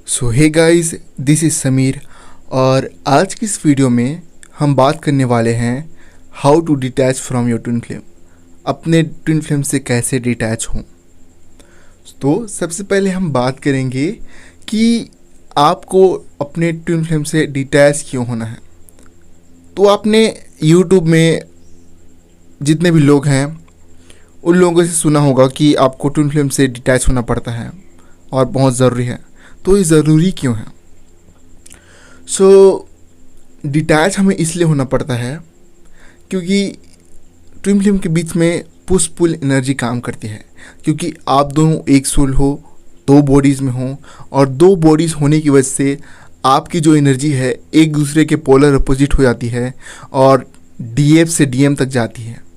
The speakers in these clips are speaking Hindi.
So hey guys, this is Sameer और आज की इस वीडियो में हम बात करने वाले हैं how to detach from your twin flame. अपने ट्विन फ्लेम से कैसे डिटैच हों। तो सबसे पहले हम बात करेंगे कि आपको अपने ट्विन फ्लेम से डिटैच क्यों होना है। तो आपने यूट्यूब में जितने भी लोग हैं उन लोगों से सुना होगा कि आपको ट्विन फ्लेम से डिटैच होना पड़ता है और बहुत ज़रूरी है। तो ये ज़रूरी क्यों है? डिटैच हमें इसलिए होना पड़ता है क्योंकि ट्विन फ्लेम के बीच में पुश पुल एनर्जी काम करती है। क्योंकि आप दोनों एक सोल हो, दो बॉडीज़ में हो और दो बॉडीज़ होने की वजह से आपकी जो एनर्जी है एक दूसरे के पोलर अपोजिट हो जाती है और डीएफ से डीएम तक जाती है।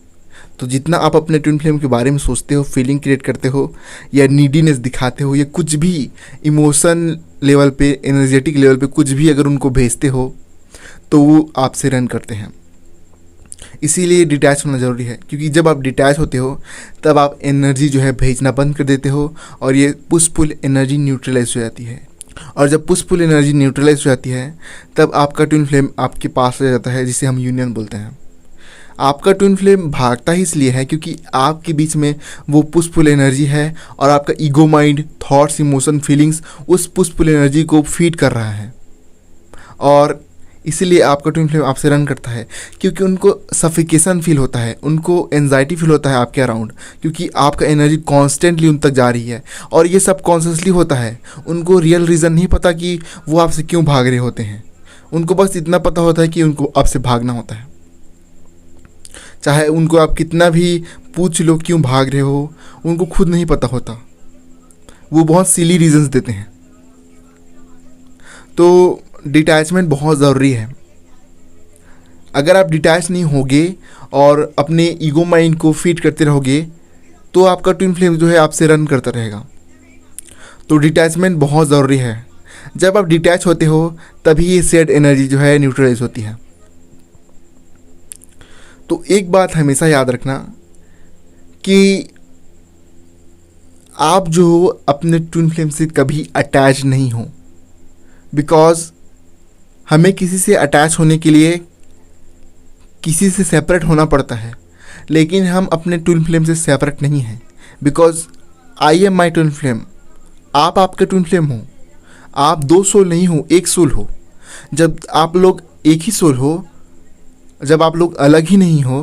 तो जितना आप अपने ट्विन फ्लेम के बारे में सोचते हो, फीलिंग क्रिएट करते हो या नीडीनेस दिखाते हो या कुछ भी इमोशन लेवल पे, एनर्जेटिक लेवल पे कुछ भी अगर उनको भेजते हो तो वो आपसे रन करते हैं। इसीलिए डिटैच होना ज़रूरी है क्योंकि जब आप डिटैच होते हो तब आप एनर्जी जो है भेजना बंद कर देते हो और ये पुश पुल एनर्जी न्यूट्रलाइज हो जाती है। और जब पुश पुल एनर्जी न्यूट्रलाइज हो जाती है तब आपका ट्विन फ्लेम आपके पास रह जाता है, जिसे हम यूनियन बोलते हैं। आपका ट्विन फ्लेम भागता ही इसलिए है क्योंकि आपके बीच में वो पुश पुल एनर्जी है और आपका ego mind, thoughts, emotion, feelings उस पुश पुल एनर्जी को फीड कर रहा है और इसीलिए आपका ट्विन फ्लेम आपसे रन करता है। क्योंकि उनको सफिकेशन फील होता है, उनको एंजाइटी फील होता है आपके अराउंड, क्योंकि आपका एनर्जी कॉन्स्टेंटली उन तक जा रही है और ये सब कॉन्शियसली होता है। उनको रियल रीज़न नहीं पता कि वो आपसे क्यों भाग रहे होते हैं। उनको बस इतना पता होता है कि उनको आपसे भागना होता है। चाहे उनको आप कितना भी पूछ लो क्यों भाग रहे हो, उनको खुद नहीं पता होता। वो बहुत सिली रीजंस देते हैं। तो डिटैचमेंट बहुत ज़रूरी है। अगर आप डिटैच नहीं होगे और अपने ईगो माइंड को फीड करते रहोगे तो आपका ट्विन फ्लेम जो है आपसे रन करता रहेगा। तो डिटैचमेंट बहुत ज़रूरी है। जब आप डिटैच होते हो तभी ये शेयर्ड एनर्जी जो है न्यूट्रलाइज होती है। तो एक बात हमेशा याद रखना कि आप जो अपने ट्विन फ्लेम से कभी अटैच नहीं हो, बिकॉज हमें किसी से अटैच होने के लिए किसी से सेपरेट होना पड़ता है, लेकिन हम अपने ट्विन फ्लेम से सेपरेट नहीं हैं। Because I am my twin flame. आप आपके ट्विन फ्लेम हो। आप दो सोल नहीं हो, एक सोल हो। जब आप लोग एक ही सोल हो, जब आप लोग अलग ही नहीं हो,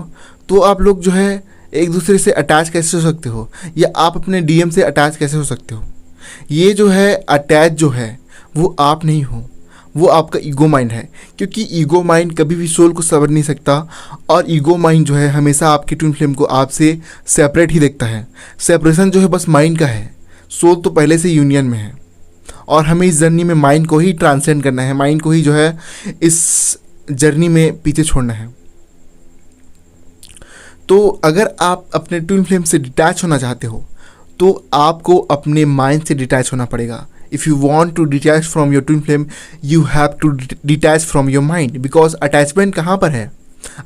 तो आप लोग जो है एक दूसरे से अटैच कैसे हो सकते हो, या आप अपने डीएम से अटैच कैसे हो सकते हो। ये जो है अटैच जो है वो आप नहीं हो, वो आपका ईगो माइंड है। क्योंकि ईगो माइंड कभी भी सोल को समझ नहीं सकता और ईगो माइंड जो है हमेशा आपके ट्विन फ्लेम को आपसे सेपरेट ही देखता है। सेपरेशन जो है बस माइंड का है। सोल तो पहले से यूनियन में है और हमें इस जर्नी में माइंड को ही ट्रांसेंड करना है। माइंड को ही जो है इस जर्नी में पीछे छोड़ना है। तो अगर आप अपने ट्विन फ्लेम से डिटैच होना चाहते हो तो आपको अपने माइंड से डिटैच होना पड़ेगा। If you want to detach from your twin flame you have to detach from your mind. Because attachment कहाँ पर है?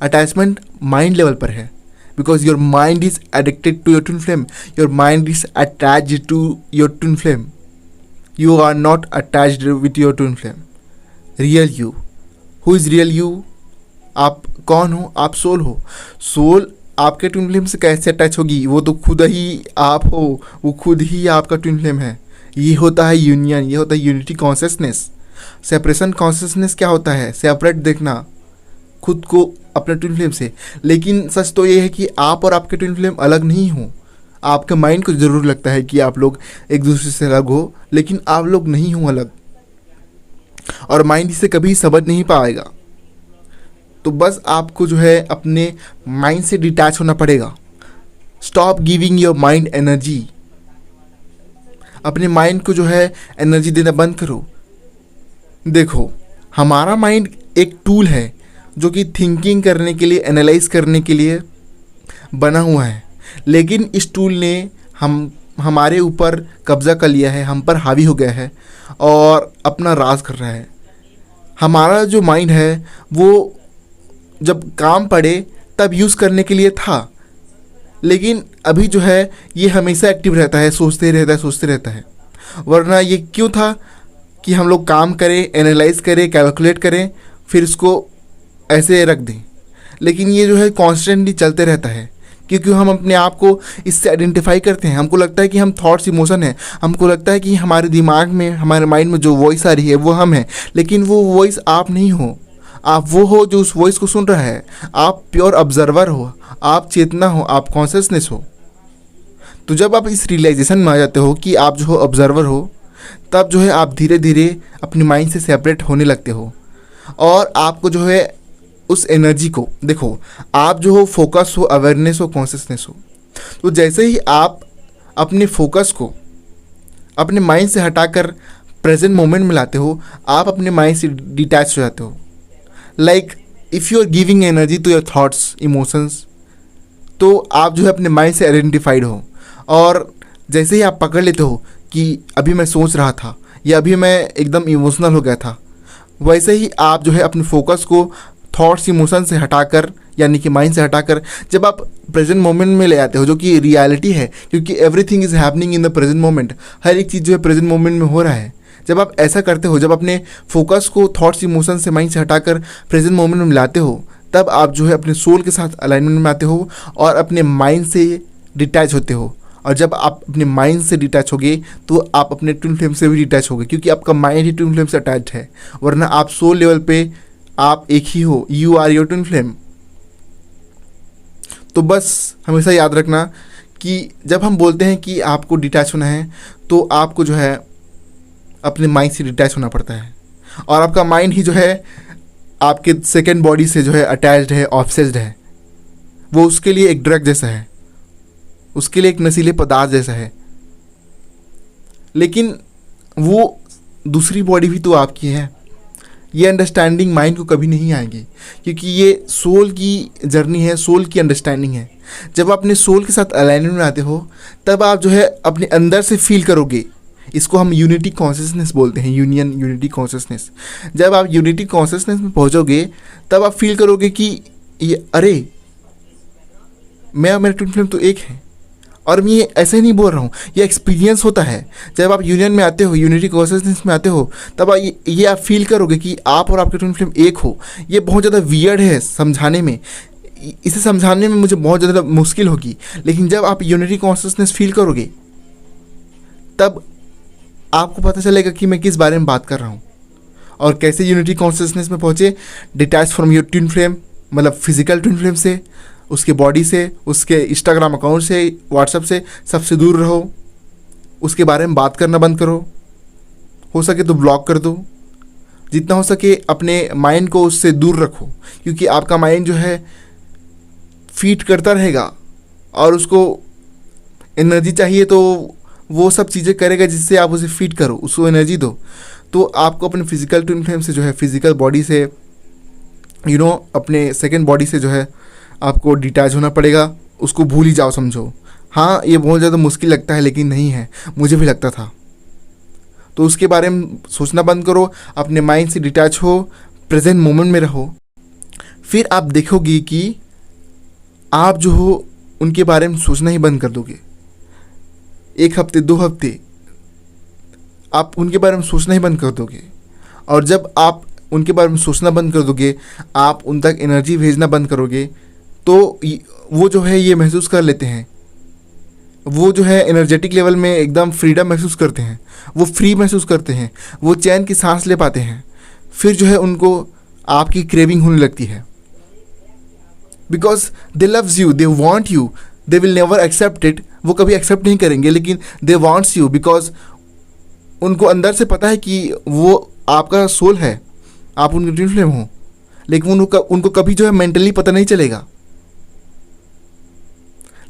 अटैचमेंट माइंड लेवल पर है। Because your mind is addicted to your twin flame, your mind is attached to your twin flame. You are not attached with your twin flame. Real you, who is real you? आप कौन हो? आप सोल हो। सोल आपके ट्विन फ्लेम से कैसे अटैच होगी? वो तो खुद ही आप हो, वो खुद ही आपका ट्विन फ्लेम है। ये होता है यूनियन, ये होता है यूनिटी कॉन्शियसनेस। सेपरेशन कॉन्शियसनेस क्या होता है? सेपरेट देखना खुद को अपने ट्विन फ्लेम से। लेकिन सच तो ये है कि आप और आपके ट्विन फ्लेम अलग नहीं हो। आपके माइंड को ज़रूर लगता है कि आप लोग एक दूसरे से अलग हो, लेकिन आप लोग नहीं हो अलग और माइंड इसे कभी समझ नहीं पाएगा। तो बस आपको जो है अपने माइंड से डिटैच होना पड़ेगा। Stop giving your mind energy. अपने माइंड को जो है एनर्जी देना बंद करो। देखो, हमारा माइंड एक टूल है जो कि थिंकिंग करने के लिए, एनालाइज करने के लिए बना हुआ है। लेकिन इस टूल ने हमारे ऊपर कब्जा कर लिया है, हम पर हावी हो गया है और अपना राज कर रहा है। हमारा जो माइंड है वो जब काम पड़े तब यूज़ करने के लिए था, लेकिन अभी जो है ये हमेशा एक्टिव रहता है, सोचते रहता है। वरना ये क्यों था? कि हम लोग काम करें, एनालाइज करें, कैलकुलेट करें, फिर इसको ऐसे रख दें। लेकिन ये जो है कॉन्स्टेंटली चलते रहता है, क्योंकि हम अपने आप को इससे आइडेंटिफाई करते हैं। हमको लगता है कि हम थॉट्स इमोशन है, हमको लगता है कि हमारे दिमाग में, हमारे माइंड में जो वॉइस आ रही है वो हम हैं, लेकिन वो वॉइस आप नहीं हो। आप वो हो जो उस वॉइस को सुन रहा है। आप प्योर ऑब्जर्वर हो, आप चेतना हो, आप कॉन्शियसनेस हो। तो जब आप इस रियलाइजेशन में आ जाते हो कि आप जो हो ऑब्जर्वर हो, तब जो है आप धीरे धीरे अपनी माइंड से सेपरेट होने लगते हो। और आपको जो है उस एनर्जी को देखो, आप जो हो फोकस हो, अवेयरनेस हो, कॉन्शियसनेस हो। तो जैसे ही आप अपने फोकस को अपने माइंड से हटाकर प्रेजेंट मोमेंट में लाते हो, आप अपने माइंड से डिटैच हो जाते हो। Like if you are giving energy to your thoughts, emotions, तो आप जो है अपने माइंड से आइडेंटिफाइड हो। और जैसे ही आप पकड़ लेते हो कि अभी मैं सोच रहा था या अभी मैं एकदम इमोशनल हो गया था, वैसे ही आप जो है अपने फोकस को थॉट्स, इमोशन से हटाकर, यानी कि माइंड से हटाकर, जब आप प्रेजेंट मोमेंट में ले आते हो, जो कि रियलिटी है, क्योंकि everything is happening in the present moment. हर एक चीज़ जो है प्रेजेंट मोमेंट में हो रहा है। जब आप ऐसा करते हो, जब अपने फोकस को थॉट्स, इमोशन से, माइंड से हटाकर प्रेजेंट मोमेंट में लाते हो, तब आप जो है अपने सोल के साथ अलाइनमेंट में आते हो और अपने माइंड से डिटैच होते हो। और जब आप अपने माइंड से डिटैच होगे तो आप अपने ट्विन फ्लेम से भी डिटैच होगे, क्योंकि आपका माइंड ही ट्विन फ्लेम से अटैच है। वरना आप सोल लेवल पे आप एक ही हो, you are your twin flame. तो बस हमेशा याद रखना कि जब हम बोलते हैं कि आपको डिटैच होना है, तो आपको जो है अपने माइंड से डिटैच होना पड़ता है। और आपका माइंड ही जो है आपके सेकेंड बॉडी से जो है अटैच्ड है, ऑब्सेस्ड है। वो उसके लिए एक ड्रग जैसा है, उसके लिए एक नशीले पदार्थ जैसा है। लेकिन वो दूसरी बॉडी भी तो आपकी है। ये अंडरस्टैंडिंग माइंड को कभी नहीं आएगी, क्योंकि ये सोल की जर्नी है, सोल की अंडरस्टैंडिंग है। जब आप अपने सोल के साथ अलाइनमेंट में आते हो, तब आप जो है अपने अंदर से फील करोगे। इसको हम यूनिटी कॉन्शियसनेस बोलते हैं, यूनिटी कॉन्शियसनेस। जब आप यूनिटी कॉन्शियसनेस में पहुंचोगे, तब आप फील करोगे कि ये अरे मैं और मेरा ट्विन फ्लेम तो एक है। और मैं ये ऐसे ही नहीं बोल रहा हूँ, ये एक्सपीरियंस होता है। जब आप यूनियन में आते हो, यूनिटी कॉन्शियसनेस में आते हो, तब ये आप फील करोगे कि आप और आपके ट्विन फ्लेम एक हो। ये बहुत ज़्यादा वियर्ड है समझाने में, इसे समझाने में मुझे बहुत ज़्यादा मुश्किल होगी। लेकिन जब आप यूनिटी कॉन्शियसनेस फील करोगे, तब आपको पता चलेगा कि मैं किस बारे में बात कर रहा हूँ। और कैसे यूनिटी कॉन्शियसनेस में पहुँचे, detach from your twin flame, मतलब फिजिकल ट्विन फ्लेम से, उसके बॉडी से, उसके इंस्टाग्राम अकाउंट से, व्हाट्सएप से, सबसे दूर रहो। उसके बारे में बात करना बंद करो, हो सके तो ब्लॉक कर दो। जितना हो सके अपने माइंड को उससे दूर रखो, क्योंकि आपका माइंड जो है फीड करता रहेगा और उसको एनर्जी चाहिए, तो वो सब चीज़ें करेगा जिससे आप उसे फीड करो, उसको एनर्जी दो। तो आपको अपने फिजिकल ट्विन फ्लेम से जो है, फिजिकल बॉडी से, अपने सेकेंड बॉडी से जो है आपको डिटैच होना पड़ेगा। उसको भूल ही जाओ, समझो। हाँ, ये बहुत ज़्यादा मुश्किल लगता है, लेकिन नहीं है, मुझे भी लगता था। तो उसके बारे में सोचना बंद करो, अपने माइंड से डिटैच हो, प्रेजेंट मोमेंट में रहो। फिर आप देखोगे कि आप जो हो उनके बारे में सोचना ही बंद कर दोगे। 1 हफ्ते, 2 हफ्ते आप उनके बारे में सोचना ही बंद कर दोगे। और जब आप उनके बारे में सोचना बंद कर दोगे, आप उन तक एनर्जी भेजना बंद करोगे, तो वो जो है ये महसूस कर लेते हैं। वो जो है एनर्जेटिक लेवल में एकदम फ्रीडम महसूस करते हैं, वो फ्री महसूस करते हैं, वो चैन की सांस ले पाते हैं। फिर जो है उनको आपकी क्रेविंग होने लगती है, because they loves you, they want you, they will never accept it. वो कभी एक्सेप्ट नहीं करेंगे, लेकिन दे वांट्स यू, बिकॉज उनको अंदर से पता है कि वो आपका सोल है, आप उनके ट्विन फ्लेम हो। लेकिन उनको कभी जो है मेंटली पता नहीं चलेगा।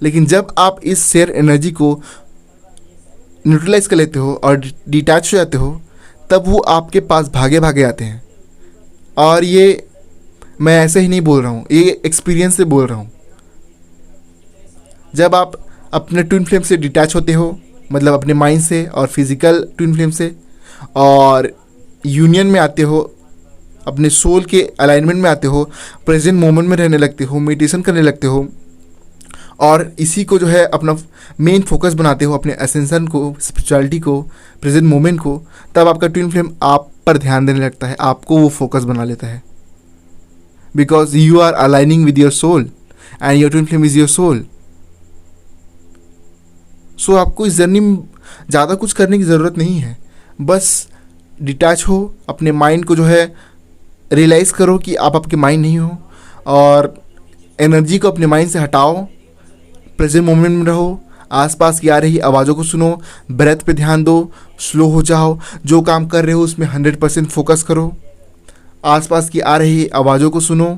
लेकिन जब आप इस शेयर एनर्जी को न्यूट्रलाइज कर लेते हो और डिटैच हो जाते हो, तब वो आपके पास भागे भागे आते हैं। और ये मैं ऐसे ही नहीं बोल रहा हूँ, ये एक्सपीरियंस से बोल रहा हूँ। जब आप अपने ट्विन फ्लेम से डिटैच होते हो, मतलब अपने माइंड से और फिजिकल ट्विन फ्लेम से, और यूनियन में आते हो, अपने सोल के अलाइनमेंट में आते हो, प्रेजेंट मोमेंट में रहने लगते हो, मेडिटेशन करने लगते हो, और इसी को जो है अपना मेन फोकस बनाते हो, अपने असेंशन को, स्पिरिचुअलिटी को, प्रेजेंट मोमेंट को, तब आपका ट्विन फ्लेम आप पर ध्यान देने लगता है, आपको वो फोकस बना लेता है, because you are aligning with your soul and your twin flame is your soul. So आपको इस जर्नी में ज़्यादा कुछ करने की ज़रूरत नहीं है, बस डिटैच हो, अपने माइंड को जो है रियलाइज़ करो कि आप आपके माइंड नहीं हो, और एनर्जी को अपने माइंड से हटाओ, प्रेजेंट मोमेंट में रहो, आसपास की आ रही आवाज़ों को सुनो, ब्रेथ पे ध्यान दो, स्लो हो जाओ, जो काम कर रहे हो उसमें 100% फोकस करो, आसपास की आ रही आवाज़ों को सुनो,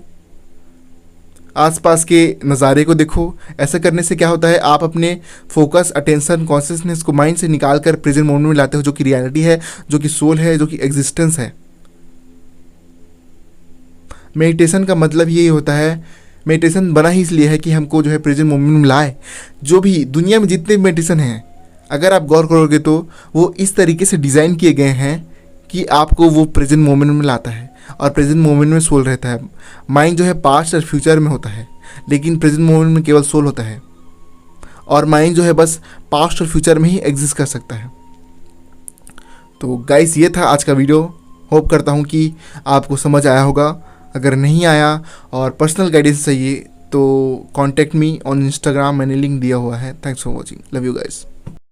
आसपास के नज़ारे को देखो। ऐसा करने से क्या होता है, आप अपने फोकस, अटेंशन, कॉन्शियसनेस को माइंड से निकाल कर प्रेजेंट मोमेंट में लाते हो, जो कि रियलिटी है, जो कि सोल है, जो कि एग्जिस्टेंस है। मेडिटेशन का मतलब यही होता है, मेडिटेशन बना ही इसलिए है कि हमको जो है प्रेजेंट मोमेंट में लाए। जो भी दुनिया में जितने मेडिटेशन हैं, अगर आप गौर करोगे तो वो इस तरीके से डिज़ाइन किए गए हैं कि आपको वो प्रेजेंट मोमेंट में लाता है, और प्रेजेंट मोमेंट में सोल रहता है। माइंड जो है पास्ट और फ्यूचर में होता है, लेकिन प्रेजेंट मोमेंट में केवल सोल होता है, और माइंड जो है बस पास्ट और फ्यूचर में ही एग्जिस्ट कर सकता है। तो गाइस, ये था आज का वीडियो। होप करता हूँ कि आपको समझ आया होगा। अगर नहीं आया और पर्सनल गाइडेंस चाहिए तो कॉन्टैक्ट मी ऑन इंस्टाग्राम, मैंने लिंक दिया हुआ है। Thanks for watching, love you guys.